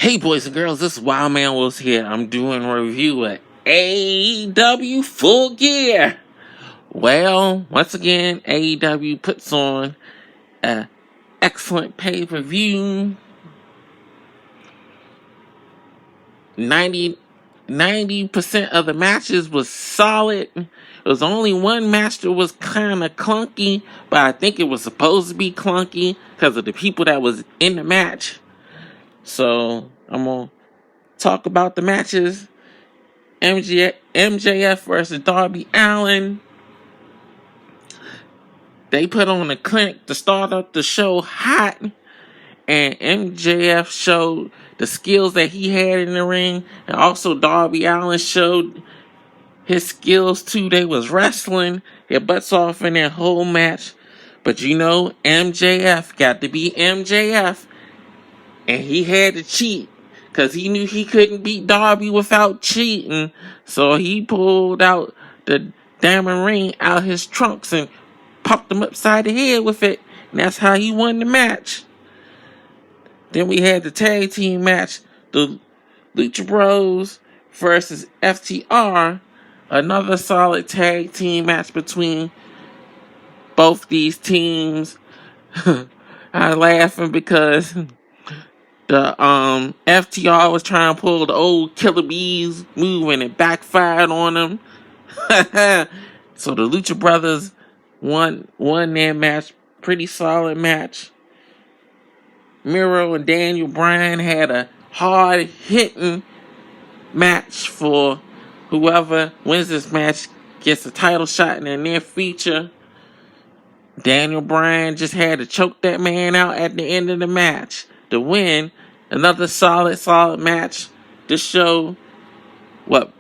Hey boys and girls, this is Wild Man Wills here. I'm doing a review of AEW Full Gear. Well, once again, AEW puts on an excellent pay-per-view. 90% of the matches was solid. There was only one match that was kind of clunky, but I think it was supposed to be clunky because of the people that was in the match. So, I'm going to talk about the matches. MJF versus Darby Allen. They put on a clinic to start up the show hot, and MJF showed the skills that he had in the ring, and also Darby Allen showed his skills too. They was wrestling their butts off in that whole match, but MJF got to be MJF, and he had to cheat. Because he knew he couldn't beat Darby without cheating. So he pulled out the diamond ring out his trunks and popped him upside the head with it. And that's how he won the match. Then we had the tag team match. The Lucha Bros versus FTR. Another solid tag team match between both these teams. I'm laughing because the FTR was trying to pull the old Killer Bees move and it backfired on them. So the Lucha Brothers won their match. Pretty solid match. Miro and Daniel Bryan had a hard-hitting match for whoever wins this match gets a title shot in their near future. Daniel Bryan just had to choke that man out at the end of the match to win. Another solid match to show what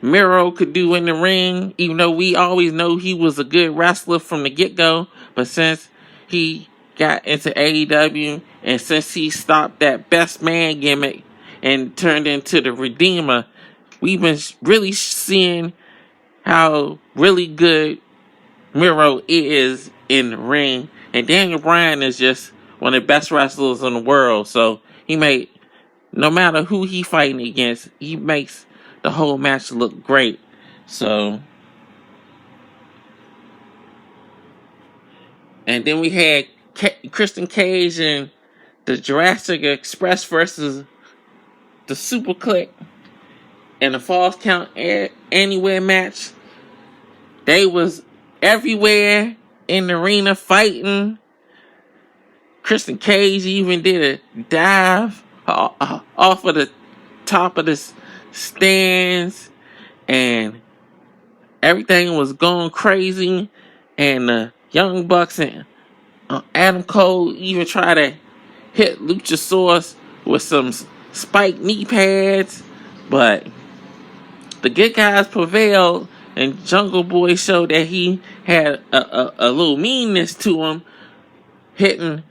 Miro could do in the ring, even though we always know he was a good wrestler from the get-go. But since he got into AEW and since he stopped that best man gimmick and turned into the Redeemer, we've been really seeing how really good Miro is in the ring. And Daniel Bryan is just one of the best wrestlers in the world. So no matter who he fighting against, he makes the whole match look great. So, and then we had Christian Cage and the Jurassic Express versus the Super Click in the Falls Count Anywhere match. They was everywhere in the arena fighting. Christian Cage even did a dive off of the top of the stands, and everything was going crazy. And the Young Bucks and Adam Cole even tried to hit Luchasaurus with some spiked knee pads, but the good guys prevailed, and Jungle Boy showed that he had a little meanness to him, hitting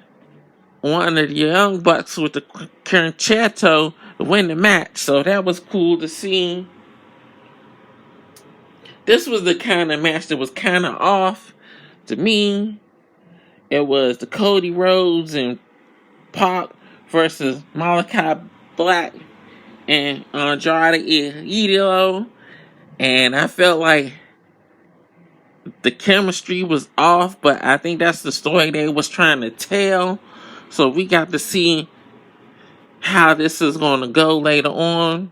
one of the Young Bucks with the concerto to win the match. So that was cool to see. This was the kind of match that was kind of off to me. It was the Cody Rhodes and Pac versus Malachi Black and Andrade Idolo. And I felt like the chemistry was off, but I think that's the story they was trying to tell. So we got to see how this is going to go later on.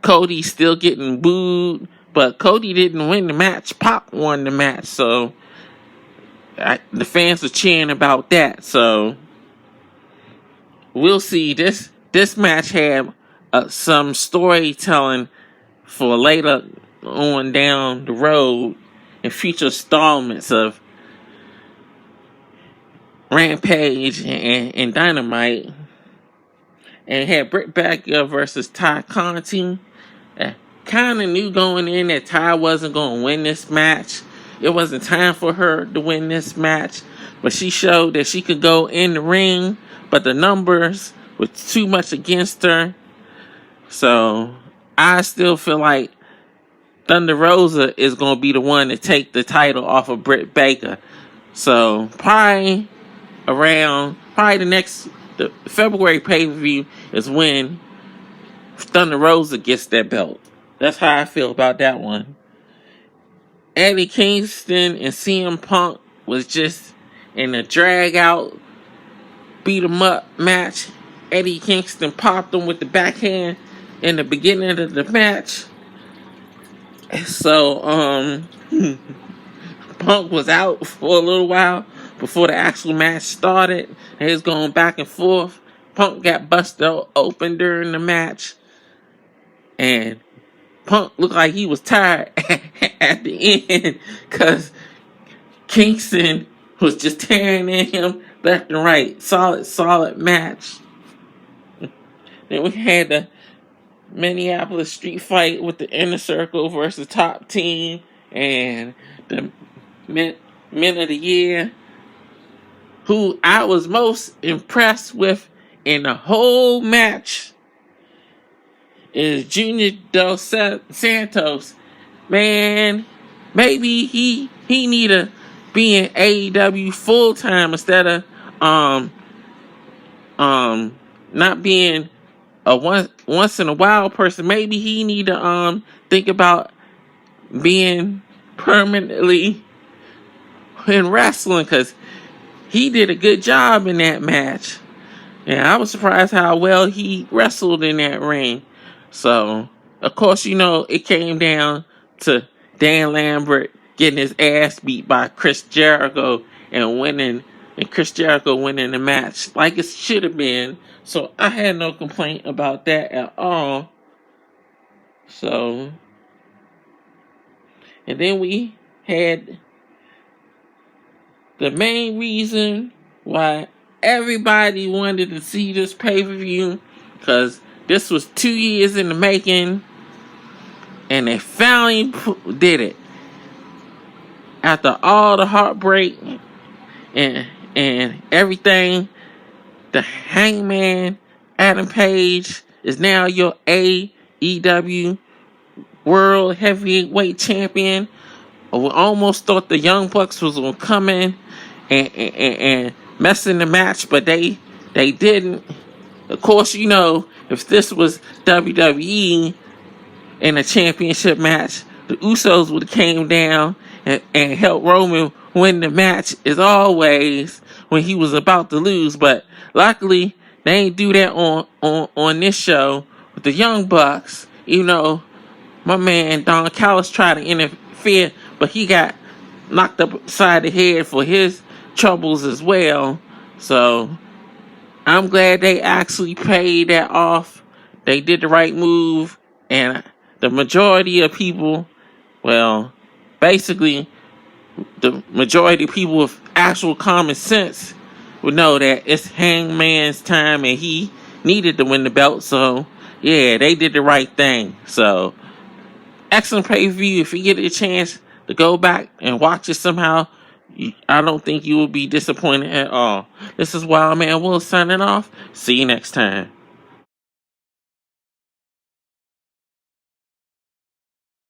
Cody's still getting booed, but Cody didn't win the match. Pac won the match, so the fans are cheering about that. So we'll see. This match had some storytelling for later on down the road in future installments of Rampage and Dynamite. And it had Britt Baker versus Ty Conti. Kind of knew going in that Ty wasn't going to win this match. It wasn't time for her to win this match. But she showed that she could go in the ring, but the numbers were too much against her. So I still feel like Thunder Rosa is going to be the one to take the title off of Britt Baker. So probably the the February pay-per-view is when Thunder Rosa gets that belt. That's how I feel about that one. Eddie Kingston and CM Punk was just in a drag-out, beat-em-up match. Eddie Kingston popped him with the backhand in the beginning of the match. So, Punk was out for a little while before the actual match started. He was going back and forth. Punk got busted open during the match. And Punk looked like he was tired at the end because Kingston was just tearing in him left and right. Solid match. Then we had the Minneapolis street fight with the Inner Circle versus Top Team and the Men of the Year. Who I was most impressed with in the whole match is Junior Dos Santos. Man, maybe he need to be in AEW full time instead of not being a once in a while person. Maybe he need to think about being permanently in wrestling, because he did a good job in that match. And I was surprised how well he wrestled in that ring. So, of course, it came down to Dan Lambert getting his ass beat by Chris Jericho and Chris Jericho winning the match like it should have been. So, I had no complaint about that at all. So, and then we had the main reason why everybody wanted to see this pay-per-view, because this was 2 years in the making, and they finally did it. After all the heartbreak and everything, the Hangman Adam Page is now your AEW World Heavyweight Champion. We almost thought the Young Bucks was going to come in and mess in the match, but they didn't. Of course, if this was WWE in a championship match, the Usos would have came down and helped Roman win the match as always when he was about to lose. But luckily, they ain't do that on this show with the Young Bucks. My man Don Callis tried to interfere, but he got knocked upside the head for his troubles as well. So I'm glad they actually paid that off. They did the right move, and the majority of people, basically the majority of people with actual common sense would know that it's Hangman's time and he needed to win the belt. So yeah, they did the right thing. So excellent pay-per-view. If you get a chance to go back and watch it somehow, I don't think you will be disappointed at all. This is Wild Man Will signing off. See you next time.